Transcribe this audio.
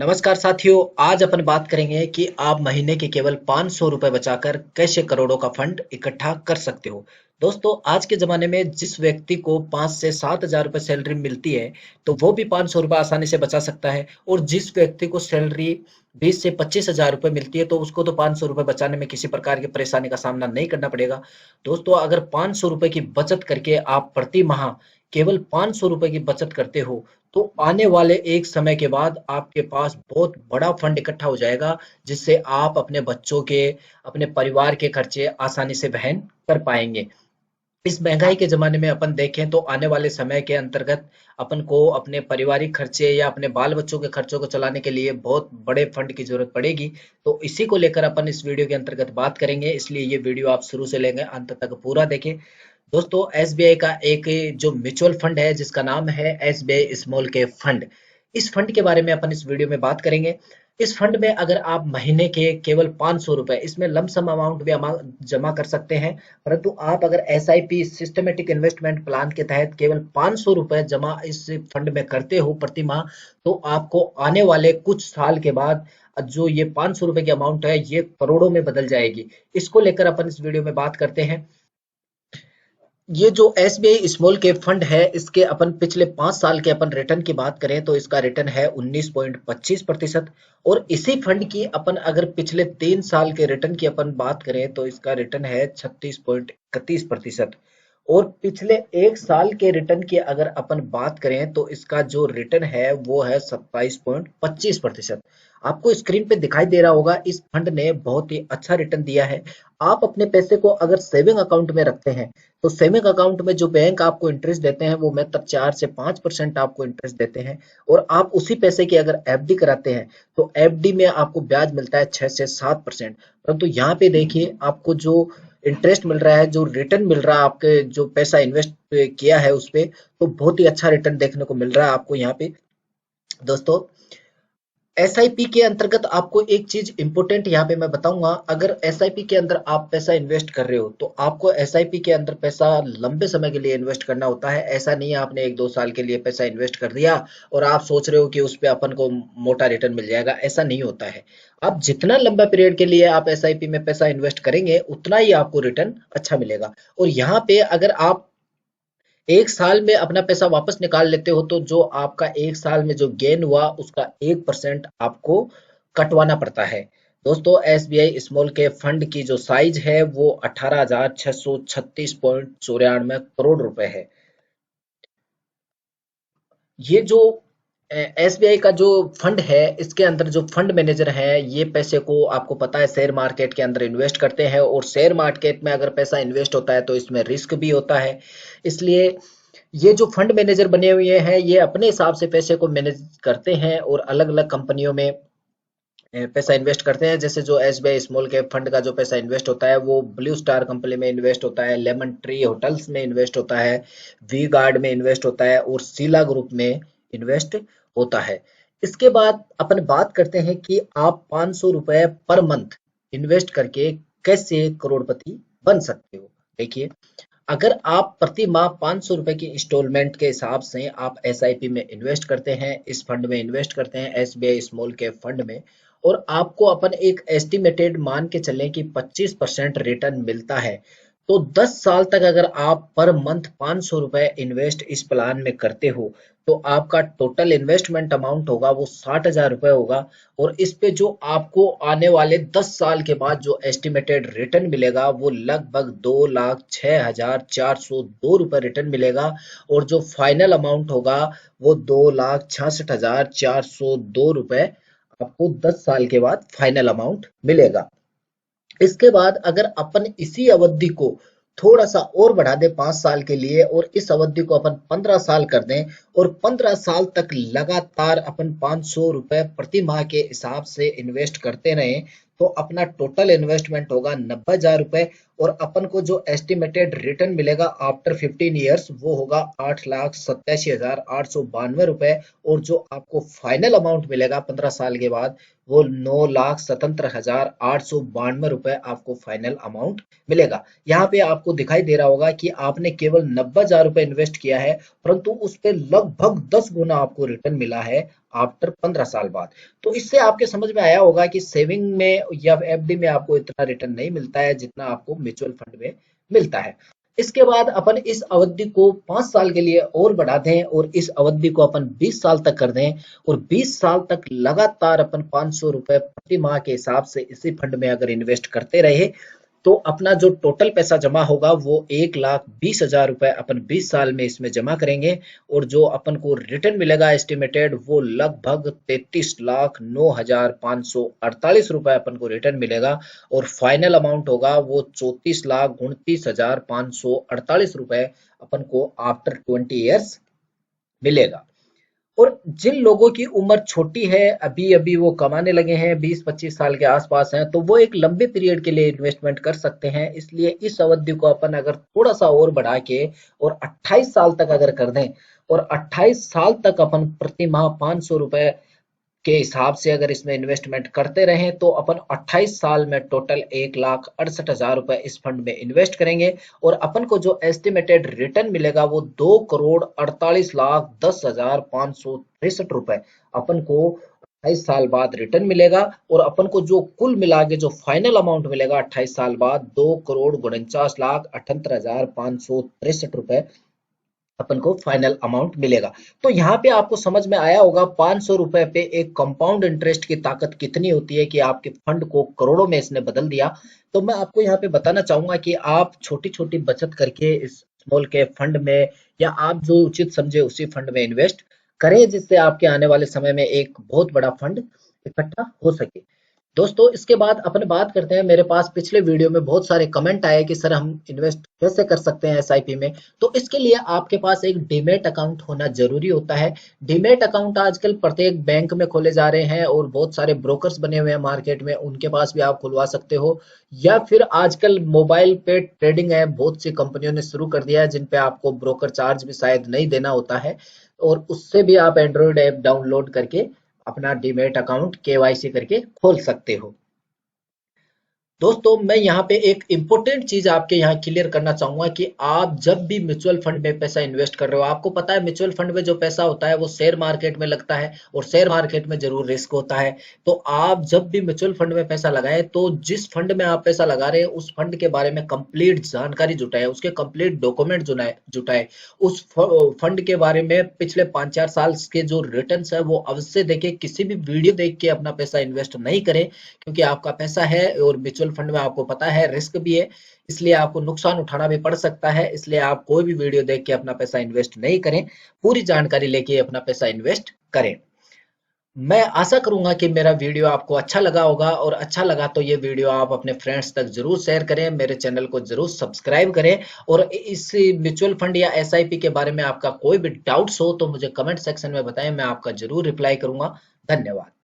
नमस्कार साथियों, आज अपन बात करेंगे कि आप महीने के केवल 500 रुपए बचाकर कैसे करोड़ों का फंड इकट्ठा कर सकते हो। दोस्तों, आज के ज़माने में जिस व्यक्ति को 5 से 7,000 रुपए सैलरी मिलती है, तो वो भी 500 रुपए आसानी से बचा सकता है और जिस व्यक्ति को सैलरी 20 से 25,000 रुपए मिलती है, तो उसको तो 500 रुपए बचाने में किसी प्रकार की परेशानी का सामना नहीं करना पड़ेगा। दोस्तों, अगर 500 रुपए की बचत करके आप प्रति माह केवल 500 रुपए की बचत करते हो, तो आने वाले एक समय के बाद आपके पास बहुत बड़ा फंड इकट्ठा हो जाएगा, जिससे आप अपने बच्चों के, अपने परिवार के खर्चे आसानी से वहन कर पाएँगे। इस महँगाई के ज़माने में अपन देखें तो आने वाले समय के अंतर्गत अपन को अपने पारिवारिक खर्चे या अपने बाल-बच्चों के खर्चों को चलाने के लिए बहुत बड़े फंड की ज़रूरत पड़ेगी। तो इसी को लेकर अपन इस वीडियो के अंतर्गत बात करेंगे, इसलिए ये वीडियो आप शुरू से लेकर अंत तक पूरा देखें। दोस्तों, एसबीआई का एक जो म्यूचुअल फंड है जिसका नाम है एसबीआई स्मॉल कैप फंड। इस फंड के बारे में अपन इस वीडियो में बात करेंगे। इस फंड में अगर आप महीने के केवल 500 रुपए इसमें लमसम अमाउंट भी जमा कर सकते हैं, परंतु आप अगर एसआईपी सिस्टमेटिक इन्वेस्टमेंट प्लान के तहत केवल 500 रुपए जमा इस फंड में करते हो प्रति माह, तो आपको आने वाले कुछ साल के बाद जो ये 500 रुपए की अमाउंट है ये करोड़ों में बदल जाएगी। इसको लेकर अपन इस वीडियो में बात करते हैं। ये जो एसबीआई स्मॉल कैप फंड है, इसके अपन पिछले 5 साल के अपन रिटर्न की बात करें तो इसका रिटर्न है 19.25%। और इसी फंड की अपन अगर पिछले 3 साल के रिटर्न की अपन बात करें तो इसका रिटर्न है 36.31%। और पिछले 1 साल के रिटर्न की अगर अपन बात करें तो इसका जो रिटर्न है वो है 27.25%। आपको स्क्रीन पे दिखाई दे रहा होगा, इस फंड ने बहुत ही अच्छा रिटर्न दिया है। आप अपने पैसे को अगर सेविंग अकाउंट में रखते हैं, तो सेविंग अकाउंट में जो बैंक आपको इंटरेस्ट देते हैं वो मात्र 4 से 5% आपको इंटरेस्ट देते हैं। और आप उसी पैसे की अगर एफडी कराते हैं तो एफडी में आपको ब्याज मिलता है 6 से 7%। परंतु यहाँ पे देखिए, आपको जो इंटरेस्ट मिल रहा है, जो रिटर्न मिल रहा है आपके जो पैसा इन्वेस्ट किया है उस पे, तो बहुत ही अच्छा रिटर्न देखने को मिल रहा है आपको यहाँ पे। दोस्तों, एसआईपी के अंतर्गत आपको एक चीज इंपॉर्टेंट यहाँ पे मैं बताऊंगा। अगर एसआईपी के अंदर आप पैसा इन्वेस्ट कर रहे हो तो आपको एसआईपी के अंदर पैसा लंबे समय के लिए इन्वेस्ट करना होता है। ऐसा नहीं है आपने 1-2 साल के लिए पैसा इन्वेस्ट कर दिया और आप सोच रहे हो कि उस पे अपन को मोटा रिटर्न मिल जाएगा, ऐसा नहीं होता है। आप जितना लंबा पीरियड के लिए आप एसआईपी में पैसा इन्वेस्ट करेंगे उतना ही आपको रिटर्न अच्छा मिलेगा। और यहाँ पे अगर आप 1 साल में अपना पैसा वापस निकाल लेते हो, तो जो आपका 1 साल में जो गेन हुआ उसका 1% आपको कटवाना पड़ता है। दोस्तों, एसबीआई स्मॉल कैप फंड की जो साइज है वो 18,636.94 करोड़ रुपए है। ये जो एसबीआई का जो फंड है, इसके अंदर जो फंड मैनेजर है ये पैसे को आपको पता है शेयर मार्केट के अंदर इन्वेस्ट करते हैं। और शेयर मार्केट में अगर पैसा इन्वेस्ट होता है तो इसमें रिस्क भी होता है। इसलिए ये जो फंड मैनेजर बने हुए हैं ये अपने हिसाब से पैसे को मैनेज करते हैं और अलग अलग कंपनियों में पैसा इन्वेस्ट करते हैं। जैसे जो एसबीआई स्मॉल कैप फंड का जो पैसा इन्वेस्ट होता है वो ब्लू स्टार कंपनी में इन्वेस्ट होता है, लेमन ट्री होटल्स में इन्वेस्ट होता है, वी गार्ड में इन्वेस्ट होता है और सीला ग्रुप में इन्वेस्ट होता है। इसके बाद अपन बात करते हैं कि आप 500 रुपए पर मंथ इन्वेस्ट करके कैसे करोड़पति बन सकते हो। देखिए, अगर आप प्रति माह 500 रुपए की इंस्टॉलमेंट के हिसाब से आप एसआईपी में इन्वेस्ट करते हैं, इस फंड में इन्वेस्ट करते हैं एसबीआई स्मॉल कैप फंड में, और आपको अपन एक एस्टिमेटेड मान के चलें कि 25% रिटर्न मिलता है, तो 10 साल तक अगर आप पर मंथ 500 रुपए इन्वेस्ट इस प्लान में करते हो, तो आपका टोटल इन्वेस्टमेंट अमाउंट होगा वो 60,000 रुपए होगा। और इस पे जो आपको आने वाले 10 साल के बाद जो एस्टिमेटेड रिटर्न मिलेगा वो लगभग 2,06,402 रुपए रिटर्न मिलेगा। और जो फाइनल अमाउंट होगा वो 2,66,402 रुपए आपको 10 साल के बाद फाइनल अमाउंट मिलेगा। इसके बाद अगर अपन इसी अवधि को थोड़ा सा और बढ़ा दें 5 साल के लिए, और इस अवधि को अपन 15 साल कर दें और 15 साल तक लगातार अपन 500 रुपए प्रति माह के हिसाब से इन्वेस्ट करते रहें, तो अपना टोटल इन्वेस्टमेंट होगा 90,000 रुपए। और अपन को जो एस्टिमेटेड रिटर्न मिलेगा आफ्टर 15 ईयर्स वो होगा 8,87,892 रुपए। और जो आपको फाइनल अमाउंट मिलेगा 15 साल के बाद वो 9,77,892 रुपए आपको फाइनल अमाउंट मिलेगा। यहाँ पे आपको दिखाई दे रहा होगा कि आपने केवल 90,000 रुपए इन्वेस्ट किया है, परंतु उस पे लगभग 10 गुना आपको रिटर्न मिला है आफ्टर 15 साल बाद। तो इससे आपके समझ में आया होगा कि सेविंग में या एफडी में आपको इतना रिटर्न नहीं मिलता है जितना आपको म्यूचुअल फंड में मिलता है। इसके बाद अपन इस अवधि को 5 साल के लिए और बढ़ा दें और इस अवधि को अपन 20 साल तक कर दें और 20 साल तक लगातार अपन 500 रुपए प्रति माह के हिसाब से इसी फंड में अगर इन्वेस्ट करते रहे तो अपना जो टोटल पैसा जमा होगा वो 1,20,000 रुपए अपन 20 साल में इसमें जमा करेंगे और जो अपन को रिटर्न मिलेगा एस्टिमेटेड वो लगभग 33,09,548 रुपए अपन को रिटर्न मिलेगा और फाइनल अमाउंट होगा वो 34,29,548 रुपए अपन को आफ्टर 20 ईयर्स मिलेगा। और जिन लोगों की उम्र छोटी है, अभी अभी वो कमाने लगे हैं, 20-25 साल के आसपास हैं, तो वो एक लंबे पीरियड के लिए इन्वेस्टमेंट कर सकते हैं। इसलिए इस अवधि को अपन अगर थोड़ा सा और बढ़ा के और 28 साल तक अगर कर दें और 28 साल तक अपन प्रति माह 500 रुपए के हिसाब से अगर इसमें इन्वेस्टमेंट करते रहें तो अपन 28 साल में टोटल 1,68,000 रुपए इस फंड में इन्वेस्ट करेंगे और अपन को जो एस्टिमेटेड रिटर्न मिलेगा वो 2,48,10,563 रुपए अपन को 28 साल बाद रिटर्न मिलेगा और अपन को जो कुल मिला के जो फाइनल अमाउंट मिलेगा 28 साल बाद 2,49,78,563 रुपए अपन को फाइनल अमाउंट मिलेगा। तो यहाँ पे आपको समझ में आया होगा 500 रुपए पे एक कंपाउंड इंटरेस्ट की ताकत कितनी होती है कि आपके फंड को करोड़ों में इसने बदल दिया। तो मैं आपको यहाँ पे बताना चाहूंगा कि आप छोटी छोटी बचत करके इस स्मॉल कैप फंड में या आप जो उचित समझे उसी फंड में इन्वेस्ट करें जिससे आपके आने वाले समय में एक बहुत बड़ा फंड इकट्ठा हो सके। दोस्तों इसके बाद अपन बात करते हैं, मेरे पास पिछले वीडियो में बहुत सारे कमेंट आए कि सर हम इन्वेस्ट कैसे कर सकते हैं एसआईपी में। तो इसके लिए आपके पास एक डीमैट अकाउंट होना जरूरी होता है। डीमैट अकाउंट आजकल प्रत्येक बैंक में खोले जा रहे हैं और बहुत सारे ब्रोकर्स बने हुए हैं मार्केट में, उनके पास भी आप खुलवा सकते हो या फिर आजकल मोबाइल पे ट्रेडिंग ऐप बहुत सी कंपनियों ने शुरू कर दिया है जिन पे आपको ब्रोकर चार्ज भी शायद नहीं देना होता है और उससे भी आप एंड्रॉइड ऐप डाउनलोड करके अपना डीमैट अकाउंट केवाईसी करके खोल सकते हो। दोस्तों मैं यहाँ पे एक इंपॉर्टेंट चीज आपके यहाँ क्लियर करना चाहूंगा कि आप जब भी म्यूचुअल फंड में पैसा इन्वेस्ट कर रहे हो, आपको पता है म्यूचुअल फंड में जो पैसा होता है वो शेयर मार्केट में लगता है और शेयर मार्केट में जरूर रिस्क होता है। तो आप जब भी म्यूचुअल फंड में पैसा लगाएं तो जिस फंड में आप पैसा लगा रहे हैं उस फंड के बारे में कंप्लीट जानकारी जुटाए, उसके कंप्लीट डॉक्यूमेंट जुटाए, उस फंड के बारे में पिछले 5-4 साल के जो रिटर्न है वो अवश्य देखें। किसी भी वीडियो देख के अपना पैसा इन्वेस्ट नहीं करें क्योंकि आपका पैसा है और म्यूचुअल फंड में आपको पता है रिस्क भी है, इसलिए आपको नुकसान उठाना भी पड़ सकता है। इसलिए आप कोई भी वीडियो देख के अपना पैसा इन्वेस्ट नहीं करें, पूरी जानकारी लेके अपना पैसा इन्वेस्ट करें। मैं आशा करूंगा कि मेरा वीडियो आपको अच्छा लगा होगा और अच्छा लगा तो ये वीडियो आप अपने फ्रेंड्स तक जरूर शेयर करें, मेरे चैनल को जरूर सब्सक्राइब करें और इस म्यूचुअल फंड या एसआईपी के बारे में आपका कोई भी डाउट्स हो तो मुझे कमेंट सेक्शन में बताएं, मैं आपका जरूर रिप्लाई करूंगा। धन्यवाद।